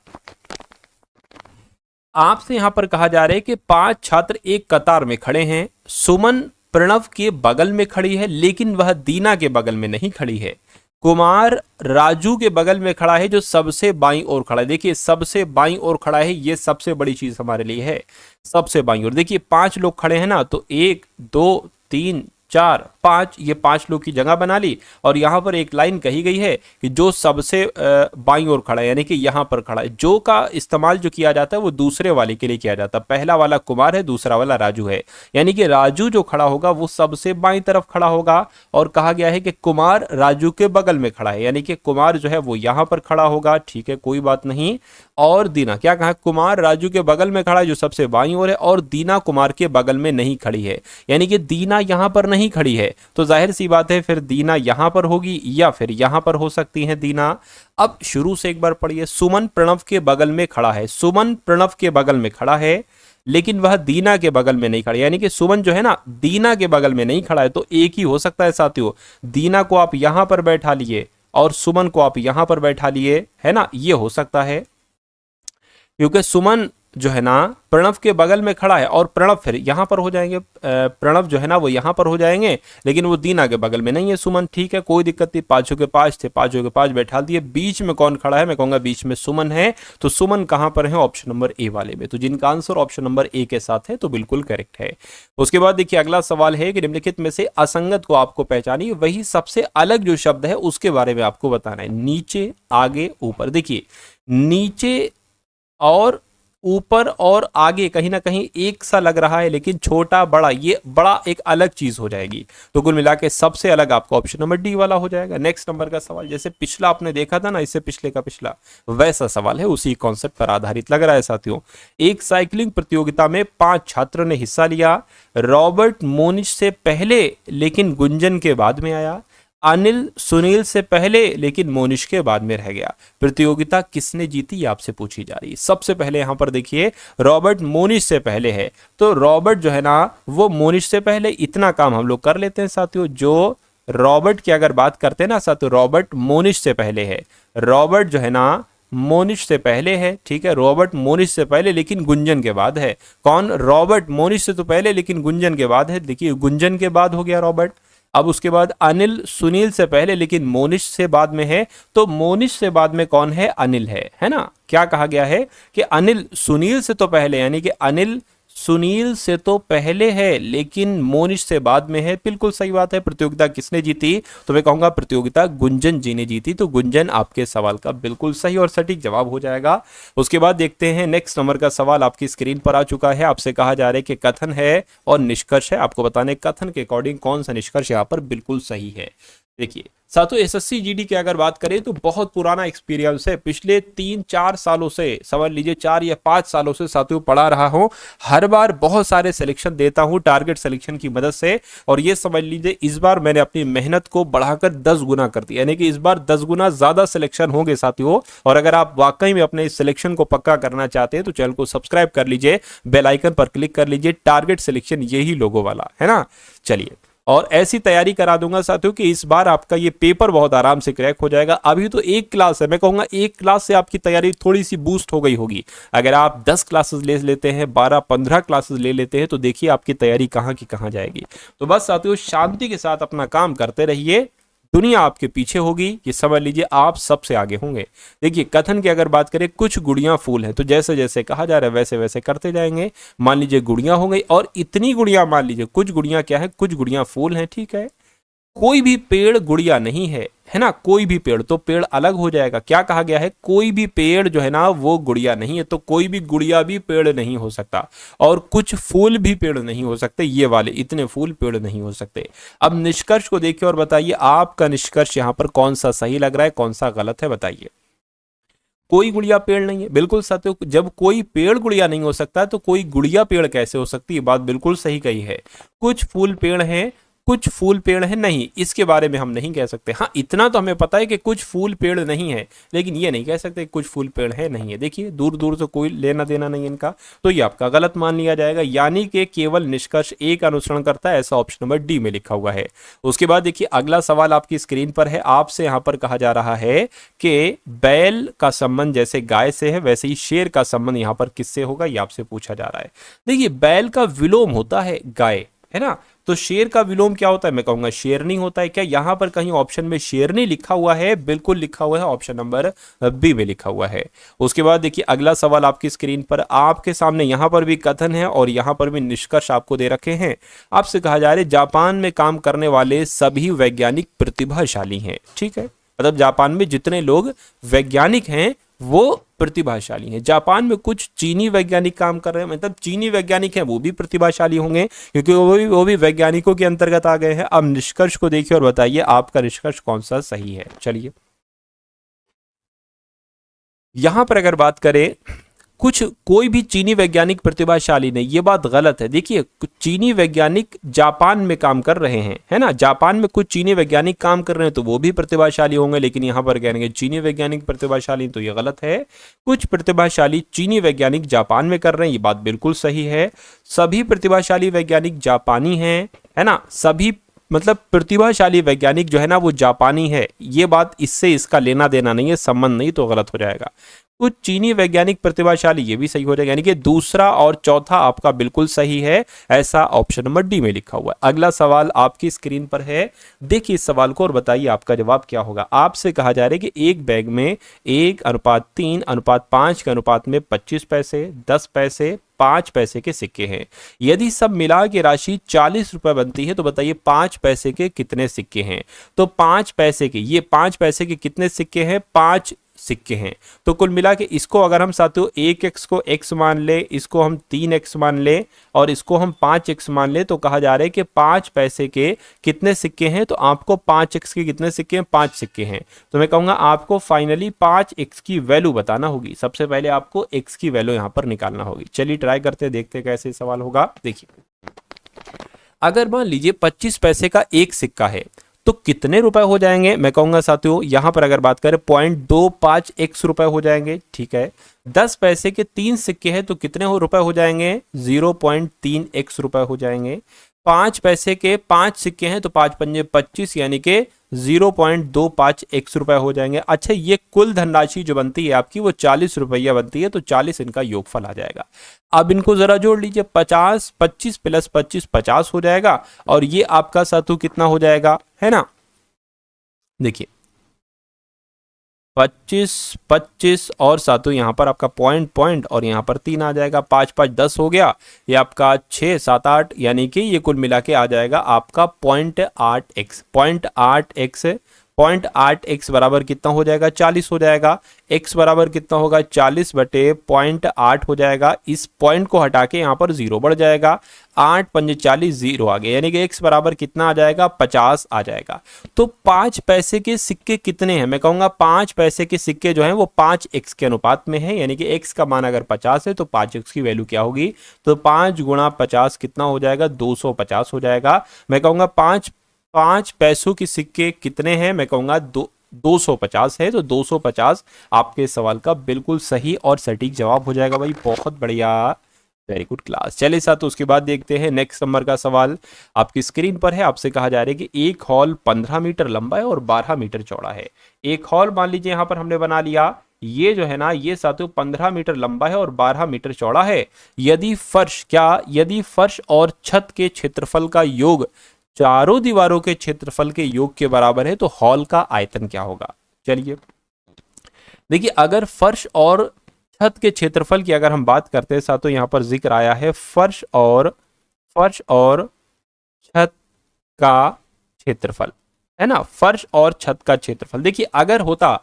आपसे यहां पर कहा जा रहा है कि 5 छात्र एक कतार में खड़े हैं। सुमन प्रणव के बगल में खड़ी है लेकिन वह दीना के बगल में नहीं खड़ी है। कुमार राजू के बगल में खड़ा है जो सबसे बाईं ओर खड़ा है। देखिए सबसे बाईं ओर खड़ा है, ये सबसे बड़ी चीज हमारे लिए है, सबसे बाईं ओर। देखिए 5 लोग खड़े हैं ना, तो 1 2 3 4 5, ये 5 लोग की जगह बना ली और यहां पर एक लाइन कही गई है कि जो सबसे बाईं ओर खड़ा है, यानी कि यहां पर खड़ा है। जो का इस्तेमाल जो किया जाता है वो दूसरे वाले के लिए किया जाता है। पहला वाला कुमार है, दूसरा वाला राजू है, यानी कि राजू जो खड़ा होगा वो सबसे बाईं तरफ खड़ा होगा। और कहा गया है कि कुमार राजू के बगल में खड़ा है, यानी कि कुमार जो है वो यहां पर खड़ा होगा, ठीक है कोई बात नहीं। और दीना क्या कहा? कुमार राजू के बगल में खड़ा है जो सबसे बाईं ओर है और दीना कुमार के बगल में नहीं खड़ी है, यानी कि दीना यहां पर नहीं खड़ी है। तो जाहिर सी बात है फिर दीना यहां पर होगी या फिर यहां पर हो सकती है दीना। अब शुरू से एक बार पढ़िए, सुमन प्रणव के बगल में खड़ा है, सुमन प्रणव के बगल में खड़ा है लेकिन वह दीना के बगल में नहीं खड़ा, यानी कि सुमन जो है ना दीना के बगल में नहीं खड़ा है। तो एक ही हो सकता है साथियों, दीना को आप यहां पर बैठा लिए और सुमन को आप यहां पर बैठा लिए, है ना, ये हो सकता है। क्योंकि सुमन जो है ना प्रणव के बगल में खड़ा है और प्रणव फिर यहां पर हो जाएंगे, प्रणव जो है ना वो यहां पर हो जाएंगे लेकिन वो दीना के बगल में नहीं है सुमन, ठीक है कोई दिक्कत नहीं। 5 के 5 थे, 5 के 5 बैठा दिए। बीच में कौन खड़ा है? मैं कहूंगा बीच में सुमन है। तो सुमन कहां पर है? ऑप्शन नंबर ए वाले में। तो जिनका आंसर ऑप्शन नंबर ए के साथ है तो बिल्कुल करेक्ट है। उसके बाद देखिए अगला सवाल है कि निम्नलिखित में से असंगत को आपको पहचानिए, वही सबसे अलग जो शब्द है उसके बारे में आपको बताना है। नीचे, आगे, ऊपर। देखिए नीचे और ऊपर और आगे कहीं ना कहीं एक सा लग रहा है, लेकिन छोटा बड़ा ये बड़ा एक अलग चीज हो जाएगी। तो कुल मिला के सबसे अलग आपका ऑप्शन नंबर डी वाला हो जाएगा। नेक्स्ट नंबर का सवाल, जैसे पिछला आपने देखा था ना, इससे पिछले का पिछला वैसा सवाल है, उसी कॉन्सेप्ट पर आधारित लग रहा है साथियों। एक साइकिलिंग प्रतियोगिता में 5 छात्रों ने हिस्सा लिया। रॉबर्ट मोनिश से पहले लेकिन गुंजन के बाद में आया। अनिल सुनील से पहले लेकिन मोनिश के बाद में रह गया। प्रतियोगिता किसने जीती ये आपसे पूछी जा रही है। सबसे पहले यहां पर देखिए रॉबर्ट मोनिश से पहले है, तो रॉबर्ट जो है ना वो मोनिश से पहले, इतना काम हम लोग कर लेते हैं साथियों। जो रॉबर्ट की अगर बात करते हैं ना साथियों, रॉबर्ट मोनिश से पहले है, रॉबर्ट जो है ना मोनिश से पहले है, ठीक है, रॉबर्ट मोनिश से पहले लेकिन गुंजन के बाद है। कौन? रॉबर्ट मोनिश से तो पहले लेकिन गुंजन के बाद है। देखिए गुंजन के बाद हो गया रॉबर्ट। अब उसके बाद अनिल सुनील से पहले लेकिन मोनिश से बाद में है, तो मोनिश से बाद में कौन है? अनिल है ना। क्या कहा गया है कि अनिल सुनील से तो पहले, यानी कि अनिल सुनील से तो पहले है लेकिन मोनिश से बाद में है। बिल्कुल सही बात है। प्रतियोगिता किसने जीती? तो मैं कहूंगा प्रतियोगिता गुंजन जी ने जीती। तो गुंजन आपके सवाल का बिल्कुल सही और सटीक जवाब हो जाएगा। उसके बाद देखते हैं नेक्स्ट नंबर का सवाल आपकी स्क्रीन पर आ चुका है। आपसे कहा जा रहा है कि कथन है और निष्कर्ष है, आपको बताने कथन के अकॉर्डिंग कौन सा निष्कर्ष यहाँ पर बिल्कुल सही है। देखिए साथियों, एसएससी जीडी की अगर बात करें तो बहुत पुराना एक्सपीरियंस है, पिछले 3-4 सालों से, समझ लीजिए 4 या 5 सालों से साथियों पढ़ा रहा हूं। हर बार बहुत सारे सिलेक्शन देता हूं टारगेट सिलेक्शन की मदद से, और ये समझ लीजिए इस बार मैंने अपनी मेहनत को बढ़ाकर 10 गुना कर दिया, यानी कि इस बार 10 गुना ज्यादा सिलेक्शन होंगे साथियों। और अगर आप वाकई में अपने इस सिलेक्शन को पक्का करना चाहते हैं तो चैनल को सब्सक्राइब कर लीजिए, बेल आइकन पर क्लिक कर लीजिए, टारगेट सिलेक्शन यही लोगो वाला है ना। चलिए, और ऐसी तैयारी करा दूंगा साथियों कि इस बार आपका ये पेपर बहुत आराम से क्रैक हो जाएगा। अभी तो एक क्लास है, मैं कहूंगा एक क्लास से आपकी तैयारी थोड़ी सी बूस्ट हो गई होगी। अगर आप 10 क्लासेस ले लेते हैं, 12-15 क्लासेस ले लेते हैं, तो देखिए आपकी तैयारी कहाँ की कहाँ जाएगी। तो बस साथियों, शांति के साथ अपना काम करते रहिए, दुनिया आपके पीछे होगी, ये समझ लीजिए आप सबसे आगे होंगे। देखिए कथन की अगर बात करें, कुछ गुड़ियां फूल हैं, तो जैसे जैसे कहा जा रहा है वैसे वैसे करते जाएंगे। मान लीजिए गुड़ियां हो गई, और इतनी गुड़ियां, मान लीजिए कुछ गुड़ियां क्या है, कुछ गुड़ियां फूल हैं, ठीक है। कोई भी पेड़ गुड़िया नहीं है ना, कोई भी पेड़, तो पेड़ अलग हो जाएगा। क्या कहा गया है, कोई भी पेड़ जो है ना वो गुड़िया नहीं है, तो कोई भी गुड़िया भी पेड़ नहीं हो सकता, और कुछ फूल भी पेड़ नहीं हो सकते, ये वाले इतने फूल पेड़ नहीं हो सकते। अब निष्कर्ष को देखिए और बताइए आपका निष्कर्ष यहां पर कौन सा सही लग रहा है, कौन सा गलत है, बताइए। कोई गुड़िया पेड़ नहीं है, बिल्कुल साथियों, जब कोई पेड़ गुड़िया नहीं हो सकता तो कोई गुड़िया पेड़ कैसे हो सकती है, बात बिल्कुल सही कही है। कुछ फूल पेड़ हैं, कुछ फूल पेड़ है नहीं, इसके बारे में हम नहीं कह सकते। हाँ, इतना तो हमें पता है कि कुछ फूल पेड़ नहीं है, लेकिन ये नहीं कह सकते कुछ फूल पेड़ है नहीं है। देखिए दूर दूर से कोई लेना देना नहीं इनका, तो ये आपका गलत मान लिया जाएगा, यानी कि केवल निष्कर्ष ए का अनुसरण करता है, ऐसा ऑप्शन नंबर डी में लिखा हुआ है। उसके बाद देखिए अगला सवाल आपकी स्क्रीन पर है, आपसे यहाँ पर कहा जा रहा है कि बैल का संबंध जैसे गाय से है, वैसे ही शेर का संबंध यहाँ पर किससे होगा, ये आपसे पूछा जा रहा है। देखिए बैल का विलोम होता है गाय, है ना, तो शेर का विलोम क्या होता है, मैं कहूंगा शेरनी होता है। क्या यहां पर कहीं ऑप्शन में शेरनी लिखा हुआ है, बिल्कुल लिखा हुआ है, ऑप्शन नंबर बी में लिखा हुआ है। उसके बाद देखिए अगला सवाल आपकी स्क्रीन पर, आपके सामने यहां पर भी कथन है और यहां पर भी निष्कर्ष आपको दे रखे हैं। आपसे कहा जा रहा है जापान में काम करने वाले सभी वैज्ञानिक प्रतिभाशाली हैं, ठीक है, मतलब जापान में जितने लोग वैज्ञानिक हैं वो प्रतिभाशाली हैं। जापान में कुछ चीनी वैज्ञानिक काम कर रहे हैं, मतलब चीनी वैज्ञानिक हैं वो भी प्रतिभाशाली होंगे, क्योंकि वो भी वैज्ञानिकों के अंतर्गत आ गए हैं। अब निष्कर्ष को देखिए और बताइए आपका निष्कर्ष कौन सा सही है। चलिए यहां पर अगर बात करें, कुछ कोई भी चीनी वैज्ञानिक प्रतिभाशाली नहीं, ये बात गलत है। देखिए चीनी वैज्ञानिक जापान में काम कर रहे हैं, है ना, जापान में कुछ चीनी वैज्ञानिक काम कर रहे हैं तो वो भी प्रतिभाशाली होंगे, लेकिन यहां पर कहेंगे चीनी वैज्ञानिक प्रतिभाशाली, तो ये गलत है। कुछ प्रतिभाशाली चीनी वैज्ञानिक जापान में कर रहे हैं, ये बात बिल्कुल सही है। सभी प्रतिभाशाली वैज्ञानिक जापानी हैं, है ना, सभी मतलब प्रतिभाशाली वैज्ञानिक जो है ना वो जापानी है, ये बात इससे इसका लेना देना नहीं है, संबंध नहीं, तो गलत हो जाएगा। कुछ चीनी वैज्ञानिक प्रतिभाशाली, ये भी सही हो जाएगा, यानी कि दूसरा और चौथा आपका बिल्कुल सही है, ऐसा ऑप्शन नंबर डी में लिखा हुआ है। अगला सवाल आपकी स्क्रीन पर है, देखिए इस सवाल को और बताइए आपका जवाब क्या होगा। आपसे कहा जा रहा है कि एक बैग में 1:3:5 के अनुपात में 25 पैसे, 10 पैसे, 5 पैसे के सिक्के हैं। यदि सब मिला के राशि 40 रुपए बनती है तो बताइए 5 पैसे के कितने सिक्के हैं। तो 5 पैसे के, ये 5 पैसे के कितने सिक्के हैं, 5 सिक्के हैं। तो कुल मिला के इसको अगर हम साथियों 1x को x मान ले, इसको हम 3x मान ले और इसको हम 5x मान ले, तो कहा जा रहा है कि 5 पैसे के कितने सिक्के हैं। तो आपको 5x के कितने सिक्के हैं, 5 सिक्के हैं। तो मैं कहूंगा आपको फाइनली 5x की वैल्यू बताना होगी। सबसे पहले आपको x की वैल्यू यहां पर निकालना होगी। चलिए ट्राई करते हैं, देखते हैं कैसे सवाल होगा। देखिए अगर मान लीजिए 25 पैसे का एक सिक्का है तो कितने रुपए हो जाएंगे, मैं कहूंगा साथियों यहां पर अगर बात करें 0.25x रुपए हो जाएंगे, ठीक है। 10 पैसे के 3 सिक्के हैं तो कितने रुपए हो जाएंगे, 0.3x रुपए हो जाएंगे। 5 पैसे के 5 सिक्के हैं तो 5 पंजे 25, यानी कि 0.25x रुपए हो जाएंगे। अच्छा, ये कुल धनराशि जो बनती है आपकी वो 40 रुपया बनती है, तो 40 इनका योगफल आ जाएगा। अब इनको जरा जोड़ लीजिए, 50, 25 प्लस 25 50 हो जाएगा, और ये आपका साथियों कितना हो जाएगा, है ना। देखिए 25, 25 और साथियों यहाँ पर आपका पॉइंट और यहाँ पर 3 आ जाएगा, 5, 5, 10 हो गया, ये आपका 6, 7, 8, यानी कि ये कुल मिला के आ जाएगा आपका 0.8x, 0.8x 0.8 x बराबर कितना हो जाएगा, 40 हो जाएगा। x बराबर कितना होगा, 40 बटे 0.8 हो जाएगा। इस पॉइंट को हटा के यहाँ पर 0 बढ़ जाएगा, 8 पंजे 40, 0 आ गया, यानी कि x बराबर कितना आ जाएगा, 50 आ जाएगा। तो 5 पैसे के सिक्के कितने हैं, मैं कहूंगा 5 पैसे के सिक्के जो हैं वो 5x के अनुपात में है, यानी कि x का मान अगर 50 है तो 5x की वैल्यू क्या होगी, तो 5 गुणा 50 कितना हो जाएगा, 250 हो जाएगा। मैं कहूंगा 5 पैसों के सिक्के कितने हैं, मैं कहूंगा 250 है, तो 250 आपके सवाल का बिल्कुल सही और सटीक जवाब हो जाएगा भाई। बहुत बढ़िया, वेरी गुड क्लास। चलिए साथ उसके बाद देखते हैं नेक्स्ट नंबर का सवाल आपकी स्क्रीन पर है। आपसे कहा जा रहा है कि एक हॉल 15 मीटर लंबा है और 12 मीटर चौड़ा है। एक हॉल मान लीजिए यहां पर हमने बना लिया, ये जो है ना ये साथियों 15 मीटर लंबा है और 12 मीटर चौड़ा है। यदि फर्श और छत के क्षेत्रफल का योग चारों दीवारों के क्षेत्रफल के योग के बराबर है तो हॉल का आयतन क्या होगा। चलिए देखिए, अगर फर्श और छत के क्षेत्रफल की अगर हम बात करते हैं साथियों, यहां पर जिक्र आया है फर्श और छत का क्षेत्रफल, है ना, फर्श और छत का क्षेत्रफल। देखिए अगर होता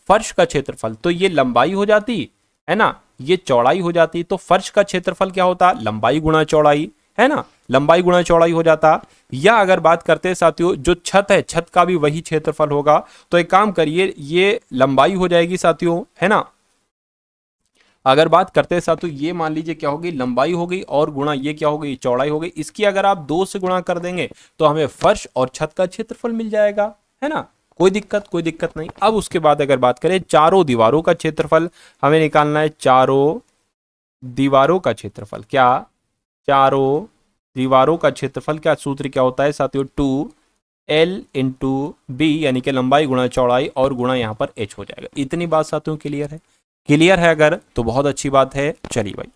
फर्श का क्षेत्रफल तो ये लंबाई हो जाती, है ना, ये चौड़ाई हो जाती। तो फर्श का क्षेत्रफल क्या होता, लंबाई गुणा चौड़ाई, है ना, लंबाई गुणा चौड़ाई हो जाता। या अगर बात करते हैं साथियों जो छत है, छत का भी वही क्षेत्रफल होगा। तो एक काम करिए, ये लंबाई हो जाएगी साथियों, है ना। अगर बात करते हैं साथियों, ये मान लीजिए क्या होगी, लंबाई हो गई और गुणा ये क्या हो गई, चौड़ाई हो गई। इसकी अगर आप 2 से गुणा कर देंगे तो हमें फर्श और छत का क्षेत्रफल मिल जाएगा, है ना, कोई दिक्कत नहीं। अब उसके बाद अगर बात करें चारों दीवारों का क्षेत्रफल हमें निकालना है। चारों दीवारों का क्षेत्रफल, क्या चारों दीवारों का क्षेत्रफल, क्या सूत्र क्या होता है साथियों, 2l इंटू बी, यानी कि लंबाई गुणा चौड़ाई और गुणा यहाँ पर h हो जाएगा। इतनी बात साथियों क्लियर है अगर तो बहुत अच्छी बात है। चलिए भाई,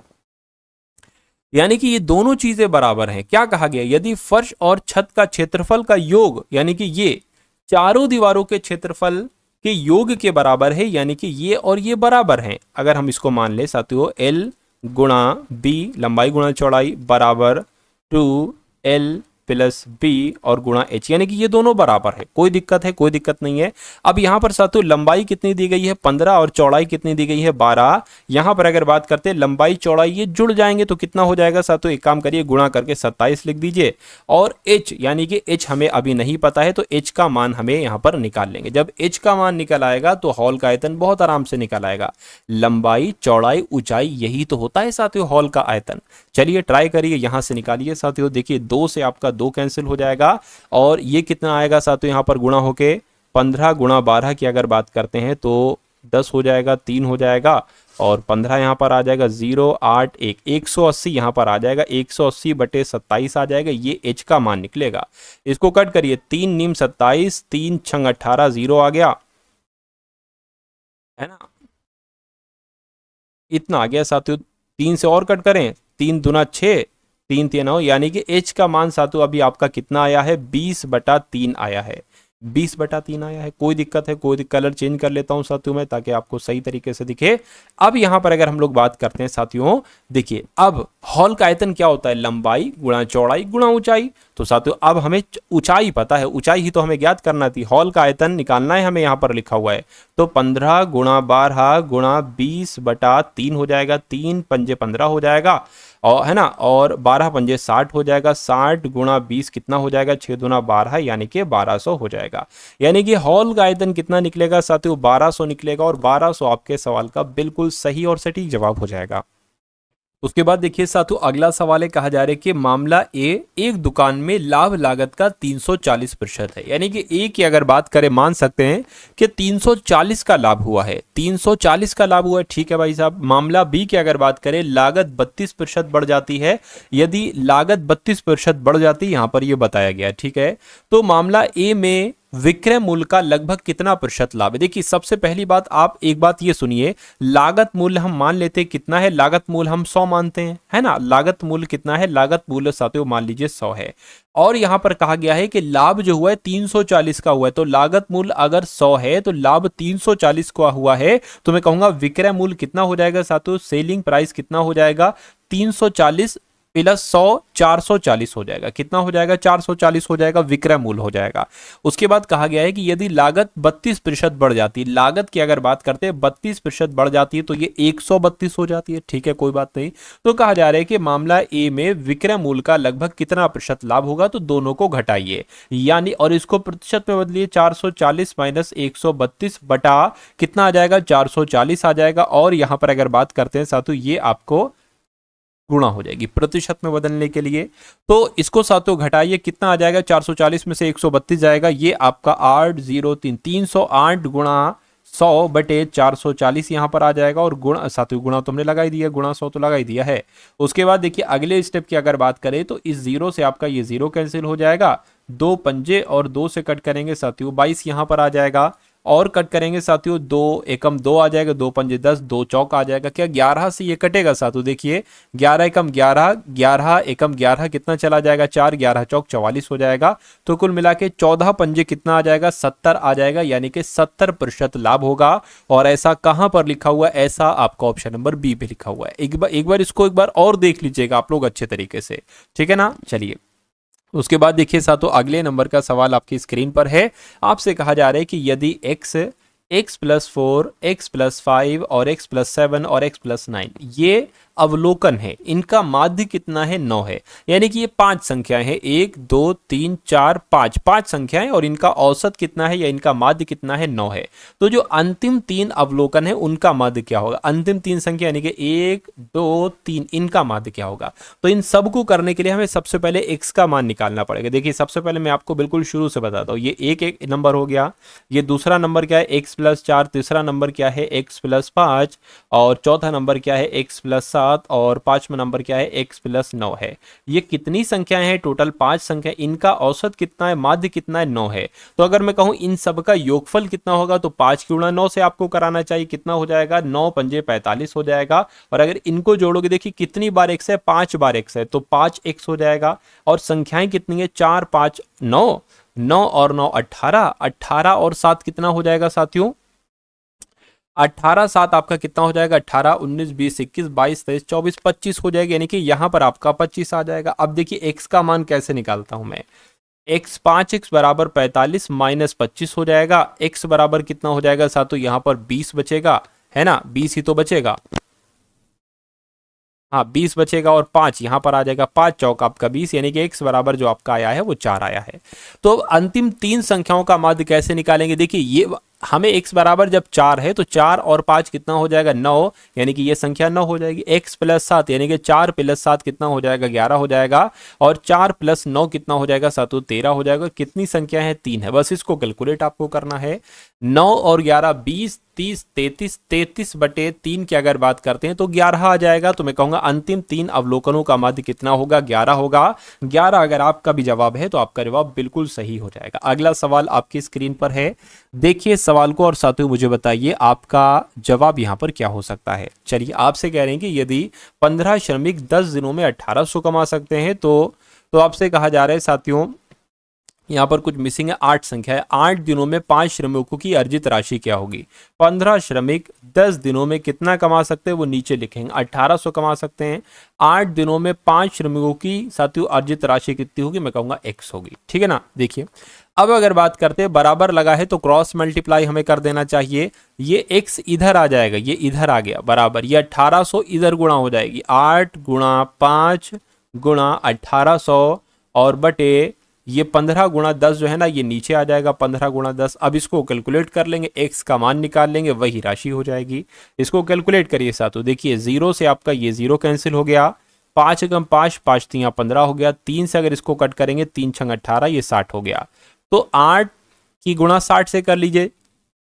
यानी कि ये दोनों चीजें बराबर हैं। क्या कहा गया, यदि फर्श और छत का क्षेत्रफल का योग, यानी कि ये चारों दीवारों के क्षेत्रफल के योग के बराबर है, यानी कि ये और ये बराबर हैं। अगर हम इसको मान ले साथियों, l गुणा बी, लंबाई गुणा चौड़ाई बराबर 2l प्लस बी और गुणा h, यानी कि ये दोनों बराबर है। कोई दिक्कत नहीं है। अब यहां पर साथियों लंबाई कितनी दी गई है, 15, और चौड़ाई कितनी दी गई है, 12। यहां पर अगर बात करते हैं लंबाई चौड़ाई ये जुड़ जाएंगे तो कितना हो जाएगा साथियों, एक काम करिए गुणा करके 27 लिख दीजिए। और h, यानी कि h हमें अभी नहीं पता है तो h का मान हमें यहां पर निकाल लेंगे। जब h का मान निकल आएगा तो हॉल का आयतन बहुत आराम से निकल आएगा। लंबाई चौड़ाई ऊंचाई यही तो होता है साथियों हॉल का आयतन। चलिए ट्राई करिए, यहां से निकालिए साथियों। देखिए 2 से आपका 2 कैंसिल हो जाएगा और ये कितना आएगा साथियों, यहां पर गुणा होके 15 गुणा 12 की अगर बात करते हैं तो 10 हो जाएगा, 3 हो जाएगा और 15 यहां पर आ जाएगा 0, 8, 1, 180 यहां पर आ जाएगा, 180 बटे 27 आ जाएगा। ये h का मान निकलेगा। इसको कट करिए, 3 नीम 27, 3 छंग 18, 0 आ गया, है ना, इतना आ गया साथियों। 3 से और कट करें, 3 दूना 6, 3 3 9, यानी कि h का मान साथियों अभी आपका कितना आया है, 20/3 आया है, 20/3 आया है। कोई दिक्कत है, कलर चेंज कर लेता हूं साथियों मैं ताकि आपको सही तरीके से दिखे। अब यहां पर अगर हम लोग बात करते हैं साथियों, देखिए अब हॉल का आयतन क्या होता है, लंबाई गुणा चौड़ाई गुणा ऊंचाई। तो साथियों अब हमें ऊंचाई पता है, ऊंचाई ही तो हमें ज्ञात करना थी, हॉल का आयतन निकालना है हमें, यहां पर लिखा हुआ है। तो 15 गुणा 12 गुणा 20/3 हो जाएगा, 3 पंजे 15 हो जाएगा, और है ना, और 12 पंजे 60 हो जाएगा, 60 गुणा 20 कितना हो जाएगा, 6 दूना 12, यानी कि 1200 हो जाएगा। यानी कि हॉल का आयतन कितना निकलेगा साथियों, 1200 निकलेगा, और 1200 आपके सवाल का बिल्कुल सही और सटीक जवाब हो जाएगा। उसके बाद देखिए साथियों अगला सवाल है, कहा जा रहा है कि मामला ए, एक दुकान में लाभ लागत का 340% है। यानी कि ए की अगर बात करें, मान सकते हैं कि 340 का लाभ हुआ है, 340 का लाभ हुआ है, ठीक है भाई साहब। मामला बी की अगर बात करें, लागत 32% बढ़ जाती है। यदि लागत 32% बढ़ जाती है, यहां पर यह बताया गया है, ठीक है। तो मामला ए में विक्रय मूल्य का लगभग कितना प्रतिशत लाभ है। देखिए सबसे पहली बात, आप एक बात ये सुनिए, लागत मूल्य हम मान लेते हैं कितना है, लागत मूल्य हम 100 मानते हैं, है ना। लागत मूल्य कितना है, लागत मूल्य साथियों मान लीजिए 100 है, और यहां पर कहा गया है कि लाभ जो हुआ है 340 का हुआ है। तो लागत मूल्य अगर 100 है तो लाभ 340 का हुआ है, तो मैं कहूंगा विक्रय मूल्य कितना हो जाएगा साथियों, सेलिंग प्राइस कितना हो जाएगा, 340 प्लस 100 440 हो जाएगा। कितना हो जाएगा? 440 हो जाएगा, विक्रय मूल्य हो जाएगा। उसके बाद कहा गया है कि यदि लागत 32% बढ़ जाती है, लागत की अगर बात करते हैं 32% बढ़ जाती है तो ये 132 हो जाती है। ठीक है, कोई बात नहीं। तो कहा जा रहा है कि मामला ए में विक्रय मूल्य का लगभग कितना प्रतिशत लाभ होगा, तो दोनों को घटाइए, यानी और इसको प्रतिशत में बदलिए, 440 माइनस 132 बटा कितना आ जाएगा? 440 आ जाएगा। और यहां पर अगर बात करते हैं साथियों, ये आपको गुणा हो जाएगी प्रतिशत में बदलने के लिए। तो इसको साथियों घटाइए, कितना आ जाएगा? 440 में से 132 जाएगा, ये आपका 803 308 गुणा 100 बटे 440 यहां पर आ जाएगा। और गुणा साथियों, गुणा तो हमने लगा ही दिया, गुणा 100 तो लगा ही दिया है। उसके बाद देखिए अगले स्टेप की अगर बात करें तो इस जीरो से आपका ये जीरो कैंसिल हो जाएगा, दो पंजे और दो से कट करेंगे साथियों 22 यहां पर आ जाएगा। और कट करेंगे साथियों, दो एकम दो आ जाएगा, दो पंजे 10, दो चौक आ जाएगा। क्या 11 से ये कटेगा साथियों? देखिए 11 एकम 11, 11 एकम 11 कितना चला जाएगा? 4, 11 चौक 44 हो जाएगा। तो कुल मिला के 14 पंजे कितना आ जाएगा? 70 आ जाएगा, यानी कि 70% लाभ होगा। और ऐसा कहां पर लिखा हुआ है? ऐसा आपका ऑप्शन नंबर बी पे लिखा हुआ है। एक बार इसको एक बार और देख लीजिएगा आप लोग अच्छे तरीके से, ठीक है ना। चलिए उसके बाद देखिए साथियों, अगले नंबर का सवाल आपकी स्क्रीन पर है। आपसे कहा जा रहा है कि यदि x प्लस 4, x प्लस 5 और x प्लस 7 और x प्लस 9 ये अवलोकन है, इनका माध्य कितना है? 9 है। यानी कि ये 5 संख्याएं हैं, 1 2 3 4 5, 5 संख्याएं, और इनका औसत कितना है या इनका माध्य कितना है? 9 है। तो जो अंतिम 3 अवलोकन है उनका माध्य क्या होगा? अंतिम 3 संख्या यानी कि 1 2 3, इनका माध्य क्या होगा? तो इन सबको करने के लिए हमें सबसे पहले x का मान निकालना पड़ेगा। देखिए सबसे पहले मैं आपको बिल्कुल शुरू से बताता हूँ। ये एक नंबर हो गया, ये दूसरा नंबर क्या है? x प्लस 4, तीसरा नंबर क्या है? x प्लस 5, और चौथा नंबर क्या है? x प्लस 7, और पांचवा नंबर क्या है? x प्लस 9 है। ये कितनी संख्याएं हैं? टोटल 5 संख्या। इनका औसत कितना है? माध्य कितना है? 9 है। तो अगर मैं कहूं इन सब का योगफल कितना होगा, तो 5 गुणा 9 से आपको कराना चाहिए। कितना हो जाएगा? 9 पंजे 45 हो जाएगा। और अगर इनको जोड़ोगे, देखिए कितनी बार x है? 5 बार x है, तो 5x हो जाएगा। और संख्याएं कितनी है? 4 5 9, 9 और 9 18, 18 और 7 कितना हो जाएगा साथियों? 18 7 आपका कितना हो जाएगा? 18 19 20 21 22 23 24 25 हो जाएगा, यानी कि यहां पर आपका 25 आ जाएगा। अब देखिए x का मान कैसे निकालता हूं मैं। x 5x बराबर 45 माइनस 25 हो जाएगा। x बराबर कितना हो जाएगा साथियों? यहां पर 20 बचेगा, है ना, 20 ही तो बचेगा। हाँ 20 बचेगा, और 5 यहां पर आ जाएगा, 5 चौक आपका 20, यानी कि x बराबर जो आपका आया है वो 4 आया है। तो अंतिम 3 संख्याओं का माध्य कैसे निकालेंगे? देखिए ये हमें x बराबर जब 4 है तो 4 और 5 कितना हो जाएगा? 9, यानी कि ये संख्या 9 हो जाएगी। x प्लस 7 यानी कि 4 प्लस 7 कितना हो जाएगा? 11 हो जाएगा। और 4 प्लस 9 कितना हो जाएगा साथियों? 13 हो जाएगा। कितनी संख्या है? 3 है। बस इसको कैलकुलेट आपको करना है। 9 और 11 20 30 33, 33 बटे 3 की अगर बात करते हैं तो 11 आ जाएगा। तो मैं कहूंगा अंतिम 3 अवलोकनों का माध्य कितना होगा? 11 होगा। 11 अगर आपका भी जवाब है तो आपका जवाब बिल्कुल सही हो जाएगा। अगला सवाल आपकी स्क्रीन पर है, देखिए सवाल को और साथियों मुझे बताइए आपका जवाब यहां पर क्या हो सकता है। चलिए आपसे कह रहे हैं कि यदि 15 श्रमिक 10 दिनों में 1800 कमा सकते हैं तो आपसे कहा जा रहा है साथियों, यहाँ पर कुछ मिसिंग है, 8 संख्या है। 8 दिनों में 5 श्रमिकों की अर्जित राशि क्या होगी? 15 श्रमिक 10 दिनों में कितना कमा सकते हैं वो नीचे लिखेंगे। 1800 कमा सकते हैं। 8 दिनों में 5 श्रमिकों की साथियों अर्जित राशि कितनी होगी? मैं कहूंगा x होगी। ठीक है ना। देखिए अब अगर बात करते हैं, बराबर लगा है तो क्रॉस मल्टीप्लाई हमें कर देना चाहिए। ये x इधर आ जाएगा, ये इधर आ गया बराबर, ये 1800 इधर गुणा हो जाएगी। 8 गुणा 5 गुणा 1800 और बटे ये 15 गुणा 10 जो है ना ये नीचे आ जाएगा, 15 गुणा 10। अब इसको कैलकुलेट कर लेंगे, x का मान निकाल लेंगे, वही राशि हो जाएगी। इसको कैलकुलेट करिए साथियों। देखिए 0 से आपका ये 0 कैंसिल हो गया, 5 एकम 5, 5 3 15 हो गया। 3 से अगर इसको कट करेंगे 3 6 18, ये 60 हो गया। तो 8 की गुणा 60 से कर लीजिए,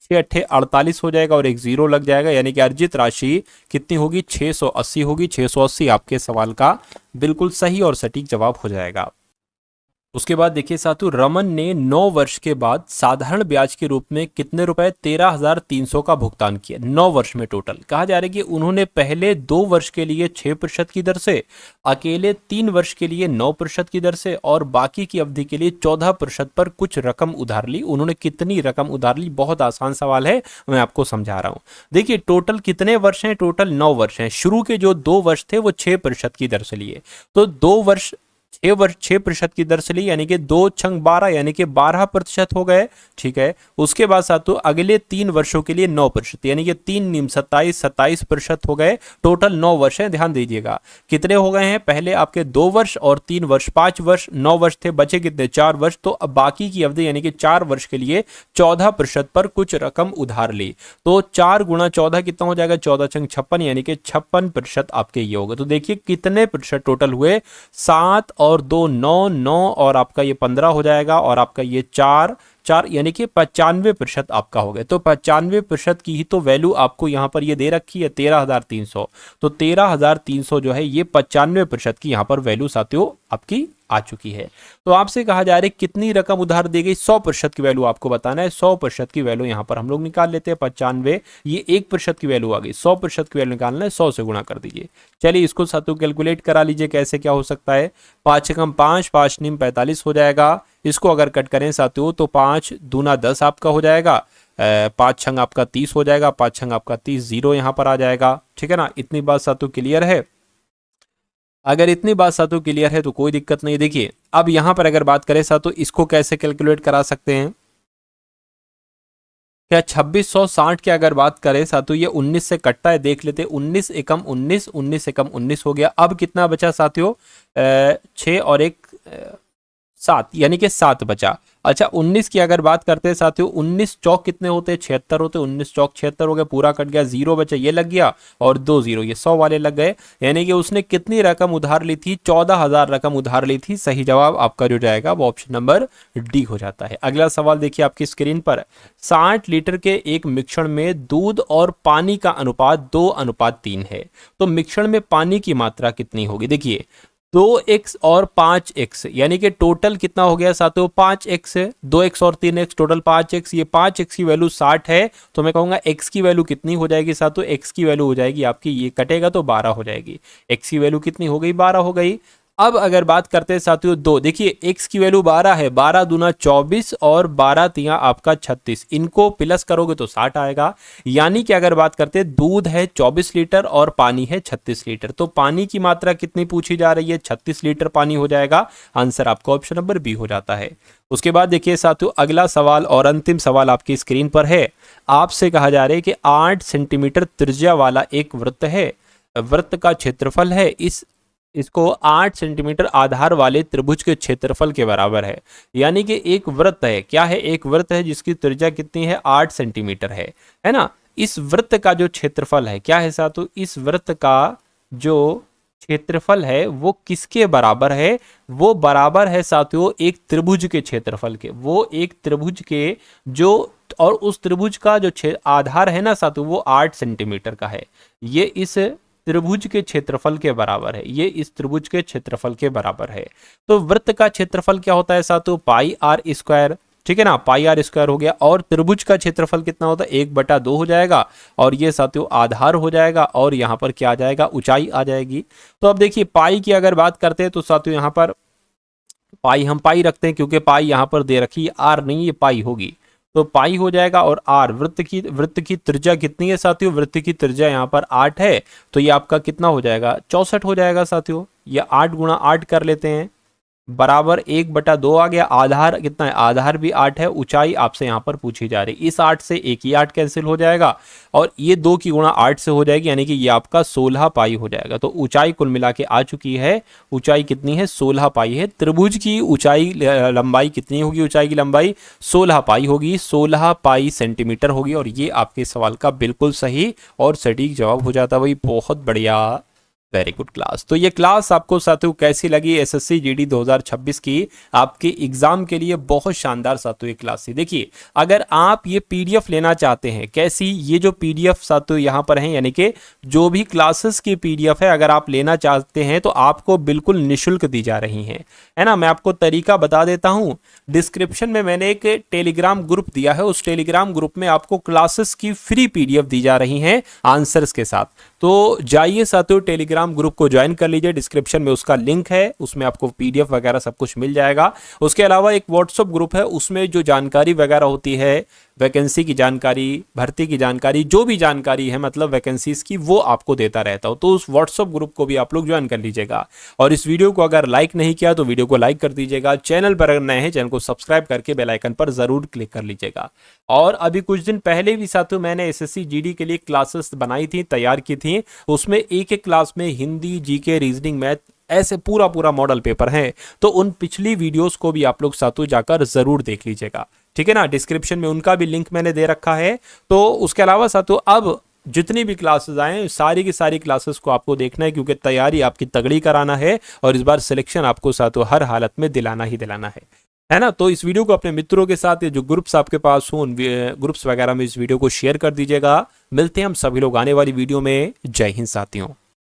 6 8 48 हो जाएगा और एक 0 लग जाएगा, यानी कि अर्जित राशि कितनी होगी? 680 होगी। 680 आपके सवाल का बिल्कुल सही और सटीक जवाब हो जाएगा। उसके बाद देखिए साथियों, रमन ने 9 वर्ष के बाद साधारण ब्याज के रूप में कितने रुपए 13,300 का भुगतान किया 9 वर्ष में टोटल। कहा जा रहा है कि उन्होंने पहले 2 वर्ष के लिए 6% की दर से, अकेले 3 वर्ष के लिए 9% की दर से और बाकी की अवधि के लिए 14% पर कुछ रकम उधार ली। उन्होंने कितनी रकम उधार ली? बहुत आसान सवाल है, मैं आपको समझा रहा हूं। देखिए टोटल कितने वर्ष हैं? टोटल 9 वर्ष हैं। शुरू के जो 2 वर्ष थे वो 6% की दर से लिए, तो 2 वर्ष 6% की दर से ली, यानी कि 2 छंग 12 यानी कि 12% हो गए। ठीक है, उसके बाद साथियों अगले 3 वर्षों के लिए 9% यानी कि 3 नीम 27% हो गए। टोटल 9 वर्ष हैं, ध्यान दीजिएगा कितने हो गए हैं? पहले आपके 2 वर्ष और 3 वर्ष, 5 वर्ष, 9 वर्ष थे, बचे कितने? 4 वर्ष। तो अब बाकी की अवधि यानी कि 4 वर्ष के लिए 14% पर कुछ रकम उधार ली। तो 4 गुणा 14 कितना हो जाएगा? 14 छंग 56 यानी कि 56% आपके ये होगा। तो देखिए कितने प्रतिशत टोटल हुए? 7 और 2 9 9 और आपका ये 15 हो जाएगा और आपका ये 4 यानी कि 95% आपका हो गया। तो 95% की ही तो वैल्यू आपको यहाँ पर ये दे रखी है 13,300। तो 13,300 जो है ये 95% की यहाँ पर वैल्यू साथियों आपकी आ चुकी है। तो आपसे कहा जा रहा है कितनी रकम उधार दी गई? 100% की वैल्यू आपको बताना है। 100% की वैल्यू यहाँ पर हम लोग निकाल लेते हैं। 95 ये 1% की वैल्यू आ गई। 100% की वैल्यू निकालना है, 100 से गुणा कर दीजिए। चलिए इसको साथियों कैलकुलेट करा लीजिए कैसे क्या हो सकता है। 5 एकम 5, 5 नीम 45 हो जाएगा। इसको अगर कट करें साथियों तो 5 दूना 10 आपका हो जाएगा। 5 छंग आपका 30 हो जाएगा। 5 छंग आपका 30, 0 यहाँ पर आ जाएगा। ठीक है ना, इतनी बात साथियों क्लियर है? अगर इतनी बात साथियों क्लियर है तो कोई दिक्कत नहीं। देखिए अब यहां पर अगर बात करें साथियों इसको कैसे कैलकुलेट करा सकते हैं? क्या 2660 की अगर बात करें साथियों ये 19 से कटता है, देख लेते हैं। 19 एकम 19, 19 एकम 19 हो गया। अब कितना बचा साथियों? 6 और 1 7 यानी कि 7 बचा। अच्छा 19 की अगर बात करते हैं साथियों, 19 चौक कितने होते हैं? 76 होते हैं। 19 चौक 76 हो गया, पूरा कट गया। 0 बचा, ये लग गया और 2 0 ये 100 वाले लग गए। यानी कि उसने कितनी रकम उधार ली थी? 14,000 रकम उधार ली थी। सही जवाब आपका जो जाएगा वो ऑप्शन नंबर डी हो जाता है। अगला सवाल देखिए आपकी स्क्रीन पर। 60 लीटर के एक मिश्रण में दूध और पानी का अनुपात 2:3 है, तो मिश्रण में पानी की मात्रा कितनी होगी? देखिए 2x और 5x यानी कि टोटल कितना हो गया साथियों? 5x, 2x और 3x टोटल 5x। ये 5x की वैल्यू 60 है, तो मैं कहूंगा x की वैल्यू कितनी हो जाएगी साथियों? x की वैल्यू हो जाएगी आपकी, ये कटेगा तो 12 हो जाएगी। x की वैल्यू कितनी हो गई? 12 हो गई। अब अगर बात करते हैं साथियों 2, देखिए x की वैल्यू 12 है, 12 दूना 24 और 12 तिया आपका 36, इनको प्लस करोगे तो 60 आएगा। यानी कि अगर बात करते हैं दूध है 24 लीटर और पानी है 36 लीटर, तो पानी की मात्रा कितनी पूछी जा रही है? 36 लीटर पानी हो जाएगा। आंसर आपका ऑप्शन नंबर बी हो जाता है। उसके बाद देखिए साथियों अगला सवाल और अंतिम सवाल आपकी स्क्रीन पर है। आपसे कहा जा रहा है कि 8 सेंटीमीटर त्रिज्या वाला एक वृत्त है, वृत्त का क्षेत्रफल है इसको 8 सेंटीमीटर आधार वाले त्रिभुज के क्षेत्रफल के बराबर है। यानी कि एक वृत्त है, क्या है? एक वृत्त है जिसकी त्रिज्या कितनी है? 8 सेंटीमीटर है ना। इस वृत्त का जो क्षेत्रफल है क्या है साथियों? इस वृत्त का जो क्षेत्रफल है वो किसके बराबर है? वो बराबर है साथियों एक त्रिभुज के क्षेत्रफल के। वो एक त्रिभुज के जो, और उस त्रिभुज का जो आधार है ना साथियों वो 8 सेंटीमीटर का है। ये इस त्रिभुज के क्षेत्रफल के बराबर है, ये इस त्रिभुज के क्षेत्रफल के बराबर है। तो वृत्त का क्षेत्रफल क्या होता है साथियों? पाई आर स्क्वायर। ठीक है ना, पाई आर स्क्वायर हो गया। और त्रिभुज का क्षेत्रफल कितना होता है? 1/2 हो जाएगा। और ये साथियों आधार हो जाएगा और यहाँ पर क्या आ जाएगा? ऊंचाई आ जाएगी। तो अब देखिए पाई की अगर बात करते हैं तो साथियों यहाँ पर पाई हम पाई रखते हैं क्योंकि पाई यहाँ पर दे रखी है, आर नहीं, ये पाई होगी। तो पाई हो जाएगा। और आर वृत्त की त्रिज्या कितनी है साथियों? वृत्त की त्रिज्या यहाँ पर 8 है, तो ये आपका कितना हो जाएगा? 64 हो जाएगा साथियों। ये 8 गुणा 8 कर लेते हैं, बराबर 1/2 आ गया। आधार कितना है? आधार भी 8 है। ऊंचाई आपसे यहाँ पर पूछी जा रही है। इस 8 से एक ही 8 कैंसिल हो जाएगा और ये 2 की गुणा 8 से हो जाएगी, यानी कि ये आपका 16 पाई हो जाएगा। तो ऊंचाई कुल मिला के आ चुकी है। ऊंचाई कितनी है? 16 पाई है। त्रिभुज की ऊंचाई लंबाई कितनी होगी? ऊंचाई की लंबाई 16 पाई होगी, 16 पाई सेंटीमीटर होगी। और ये आपके सवाल का बिल्कुल सही और सटीक जवाब हो जाता है भाई। बहुत बढ़िया। Very good class. तो ये क्लास आपको साथियों कैसी लगी? एसएससी जीडी 2026 की आपके एग्जाम के लिए बहुत शानदार साथियों ये क्लास थी। देखिए अगर आप ये पीडीएफ लेना चाहते हैं, कैसी, ये जो पीडीएफ साथियों यहाँ पर है, यानी कि जो भी क्लासेस की पीडीएफ है, अगर आप लेना चाहते हैं तो आपको बिल्कुल निःशुल्क दी जा रही है ना। मैं आपको तरीका बता देता हूँ, डिस्क्रिप्शन में मैंने एक टेलीग्राम ग्रुप दिया है, उस टेलीग्राम ग्रुप में आपको क्लासेस की फ्री पीडीएफ दी जा रही है आंसर्स के साथ। तो जाइए साथियों टेलीग्राम ग्रुप को ज्वाइन कर लीजिए, डिस्क्रिप्शन में उसका लिंक है, उसमें आपको पीडीएफ वगैरह सब कुछ मिल जाएगा। उसके अलावा एक व्हाट्सएप ग्रुप है, उसमें जो जानकारी वगैरह होती है, वैकेंसी की जानकारी, भर्ती की जानकारी, जो भी जानकारी है मतलब वैकेंसीज की, वो आपको देता रहता हूं। तो उस व्हाट्सएप ग्रुप को भी आप लोग ज्वाइन कर लीजिएगा। और इस वीडियो को अगर लाइक नहीं किया तो वीडियो को लाइक कर दीजिएगा। चैनल पर अगर नए हैं चैनल को सब्सक्राइब करके बेल आइकन पर जरूर क्लिक कर लीजिएगा। और अभी कुछ दिन पहले भी साथियों मैंने एसएससी जीडी के लिए क्लासेस बनाई थी, तैयार की थी। उसमें एक एक क्लास में हिंदी, जीके, रीजनिंग, मैथ, ऐसे पूरा पूरा मॉडल पेपर है। तो उन पिछली वीडियोस को भी आप लोग साथियों जाकर जरूर देख लीजिएगा, ठीक है ना। डिस्क्रिप्शन में उनका भी लिंक मैंने दे रखा है। तो उसके अलावा साथियों अब जितनी भी क्लासेस आए सारी की सारी क्लासेस को आपको देखना है, क्योंकि तैयारी आपकी तगड़ी कराना है और इस बार सिलेक्शन आपको साथियों हर हालत में दिलाना ही दिलाना है ना। तो इस वीडियो को अपने मित्रों के साथ, ये जो ग्रुप्स आपके पास हो उन ग्रुप्स वगैरह में इस वीडियो को शेयर कर दीजिएगा। मिलते हैं हम सभी लोग आने वाली वीडियो में। जय हिंद साथियों।